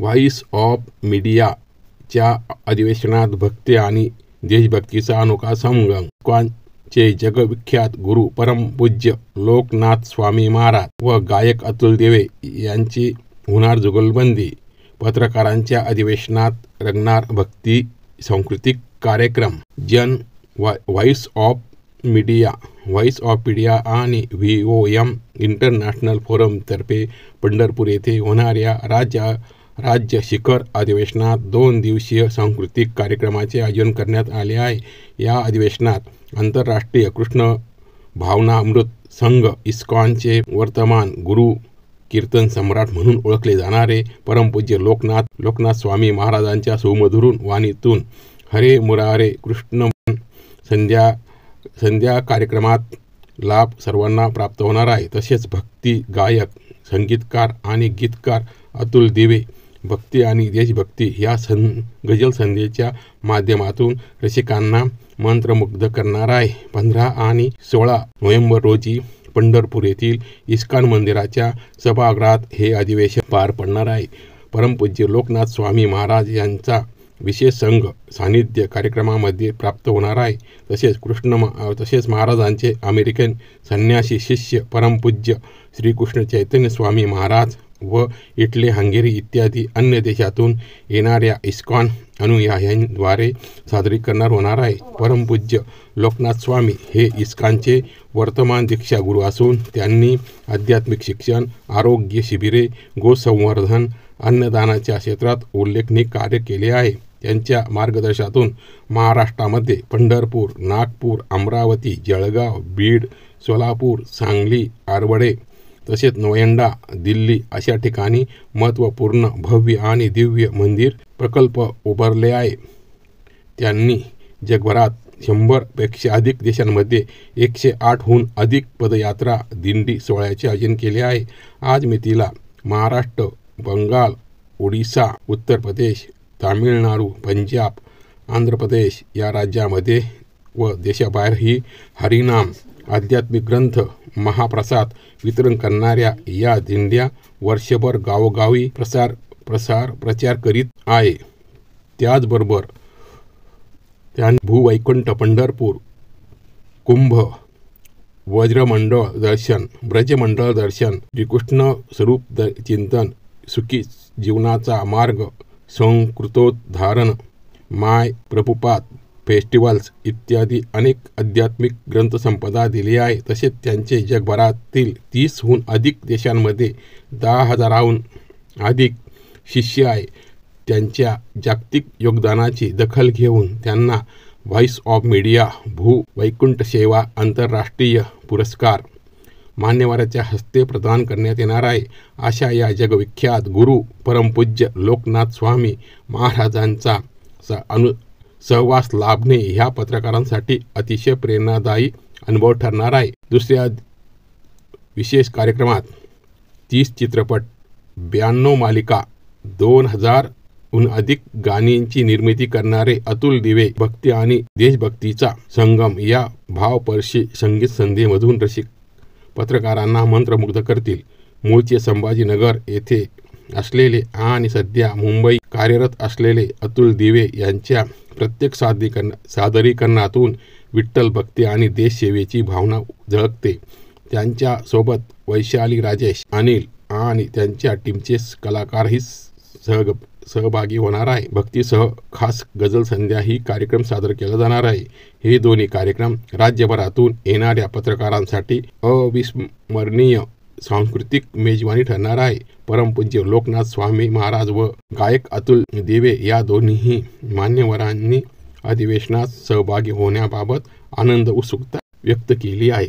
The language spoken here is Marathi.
व्हॉइस ऑफ मीडियाच्या अधिवेशनात भक्ती आणि देशभक्तीचा अनोखा संगम. इस्कॉनचे जगविख्यात गुरु परमपूज्य लोकनाथ स्वामी महाराज व गायक अतुल दिवे यांची होणार जुगलबंदी. पत्रकारांच्या अधिवेशनात रंगणार भक्ती सांस्कृतिक कार्यक्रम. व्हॉइस ऑफ मीडिया आणि VOM इंटरनॅशनल फोरमतर्फे पंढरपूर येथे होणाऱ्या राज्य शिखर अधिवेशनात 2 दिवसीय सांस्कृतिक कार्यक्रमाचे आयोजन करण्यात आले आहे. या अधिवेशनात आंतरराष्ट्रीय कृष्ण भावनामृत संघ इस्कॉनचे वर्तमान गुरु कीर्तन सम्राट म्हणून ओळखले जाणारे परमपूज्य लोकनाथ स्वामी महाराजांच्या सुमधुर वाणीतून हरे मुरारे कृष्ण संध्या कार्यक्रमात लाभ सर्वांना प्राप्त होणार आहे. तसेच भक्ती गायक, संगीतकार आणि गीतकार अतुल दिवे भक्ती आणि देशभक्ती या गझल संध्येच्या माध्यमातून रसिकांना मंत्रमुग्ध करणार आहे. 15 आणि 16 नोव्हेंबर रोजी पंढरपूर येथील इस्कॉन मंदिराच्या सभागृहात हे अधिवेशन पार पडणार आहे. परमपूज्य लोकनाथ स्वामी महाराज यांचा विशेष संघ सानिध्य कार्यक्रमामध्ये प्राप्त होणार आहे. तसेच महाराजांचे अमेरिकन संन्यासी शिष्य परमपूज्य श्रीकृष्ण चैतन्य स्वामी महाराज व इटली, हंगेरी इत्यादी अन्य देशातून येणाऱ्या इस्कॉन अनुयायांद्वारे सादरीकरण होणार आहे. परमपूज्य लोकनाथ स्वामी हे इस्कॉनचे वर्तमान दीक्षा गुरु असून त्यांनी आध्यात्मिक शिक्षण, आरोग्य शिबिरे, गोसंवर्धन, अन्नदानाच्या क्षेत्रात उल्लेखनीय कार्य केले आहे. त्यांच्या मार्गदर्शनातून महाराष्ट्रामध्ये पंढरपूर, नागपूर, अमरावती, जळगाव, बीड, सोलापूर, सांगली, आरवडे तसेच नोएडा, दिल्ली अशा ठिकाणी महत्त्वपूर्ण भव्य आणि दिव्य मंदिर प्रकल्प उभारले आहे. त्यांनी जगभरात 100 पेक्षा अधिक देशांमध्ये 108हून अधिक पदयात्रा दिंडी सोहळ्याचे आयोजन केले आहे. आज मितीला महाराष्ट्र, बंगाल, ओडिशा, उत्तर प्रदेश, तामिळनाडू, पंजाब, आंध्र प्रदेश या राज्यामध्ये व देशाबाहेरही हरिनाम, आध्यात्मिक ग्रंथ, महाप्रसाद वितरण करणाऱ्या या दिंड्या वर्षभर गावोगावी प्रचार करीत आहे. त्याचबरोबर त्यांनी भूवैकुंठ पंढरपूर, कुंभ, ब्रजमंडळ दर्शन, श्रीकृष्ण स्वरूप चिंतन, सुखी जीवनाचा मार्ग, संस्कृतोद्धारण, माय प्रभुपाद फेस्टिवल्स इत्यादी अनेक आध्यात्मिक ग्रंथसंपदा दिली आहे. तसेच त्यांचे जगभरातील 30हून अधिक देशांमध्ये 10,000हून अधिक शिष्य आहे. त्यांच्या जागतिक योगदानाची दखल घेऊन त्यांना व्हॉइस ऑफ मीडिया वैकुंठ सेवा आंतरराष्ट्रीय पुरस्कार मान्यवरांच्या हस्ते प्रदान करण्यात येणार आहे. अशा या जगविख्यात गुरु परमपूज्य लोकनाथ स्वामी महाराजांचा सहवास लाभणे ह्या पत्रकारांसाठी अतिशय प्रेरणादायी अनुभव ठरणार आहे. दुसऱ्या विशेष कार्यक्रमात 30 चित्रपट, 92 मालिका, 2000हून अधिक गाण्यांची निर्मिती करणारे अतुल दिवे भक्ती आणि देशभक्तीचा संगम या भावस्पर्शी संगीत संध्येमधून रसिक पत्रकारांना मंत्रमुग्ध करतील. मूळचे संभाजीनगर येथे असलेले आणि सध्या मुंबई कार्यरत असलेले अतुल दिवे यांच्या प्रत्येक सादरीकरणातून विठ्ठल भक्ती आणि देशसेवेची भावना झळकते. त्यांच्या सोबत वैशाली राजेश, अनिल आणि त्यांच्या टीमचे कलाकारही सहभागी होणार आहे. भक्तीसह खास गझल संध्या ही कार्यक्रम सादर केला जाणार आहे. हे दोन्ही कार्यक्रम राज्यभरातून येणाऱ्या पत्रकारांसाठी अविस्मरणीय सांस्कृतिक मेजवानी ठरणार आहे. परमपूज्य लोकनाथ स्वामी महाराज व गायक अतुल दिवे या दोन्ही मान्यवरांनी अधिवेशनात सहभागी होण्याबाबत उत्सुकता व्यक्त केली आहे.